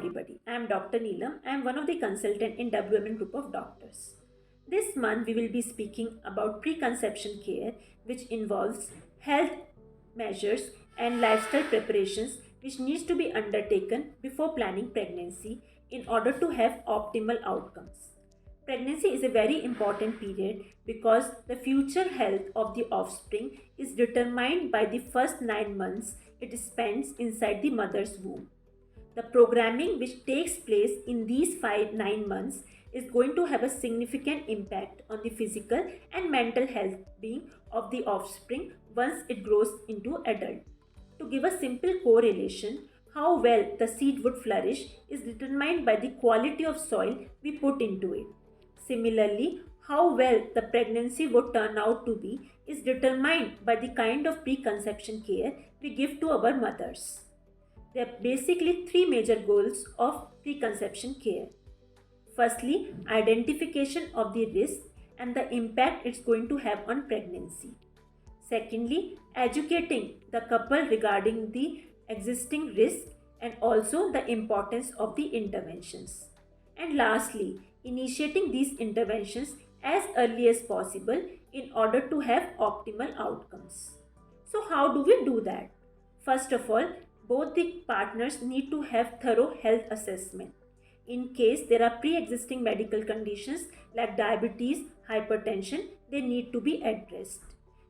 everybody. I am Dr. Neelam. I am one of the consultants in WMN group of doctors. This month we will be speaking about preconception care, which involves health measures and lifestyle preparations which needs to be undertaken before planning pregnancy in order to have optimal outcomes. Pregnancy is a very important period because the future health of the offspring is determined by the first 9 months it spends inside the mother's womb. The programming which takes place in these 9 months is going to have a significant impact on the physical and mental health being of the offspring once it grows into adult. To give a simple correlation, how well the seed would flourish is determined by the quality of soil we put into it. Similarly, how well the pregnancy would turn out to be is determined by the kind of preconception care we give to our mothers. There are basically three major goals of preconception care. Firstly, identification of the risk and the impact it's going to have on pregnancy. Secondly, educating the couple regarding the existing risk and also the importance of the interventions. And lastly, initiating these interventions as early as possible in order to have optimal outcomes. So how do we do that? First of all, both the partners need to have thorough health assessment. In case there are pre-existing medical conditions like diabetes, hypertension, they need to be addressed.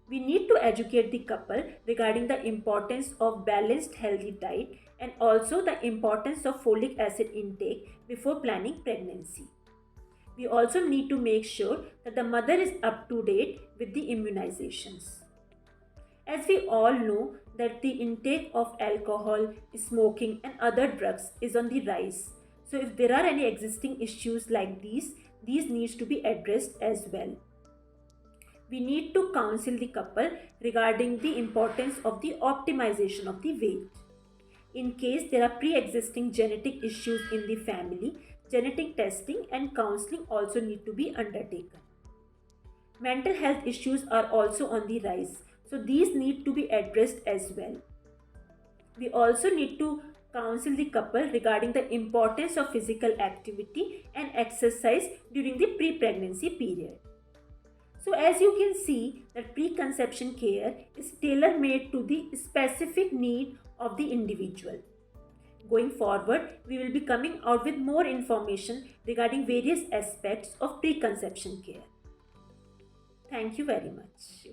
We need to educate the couple regarding the importance of balanced healthy diet and also the importance of folic acid intake before planning pregnancy. We also need to make sure that the mother is up to date with the immunizations. As we all know that the intake of alcohol, smoking and other drugs is on the rise. So if there are any existing issues like these needs to be addressed as well. We need to counsel the couple regarding the importance of the optimization of the weight. In case there are pre-existing genetic issues in the family, genetic testing and counseling also need to be undertaken. Mental health issues are also on the rise, so these need to be addressed as well. We also need to counsel the couple regarding the importance of physical activity and exercise during the pre-pregnancy period. So as you can see that preconception care is tailor-made to the specific need of the individual. Going forward, we will be coming out with more information regarding various aspects of preconception care. Thank you very much.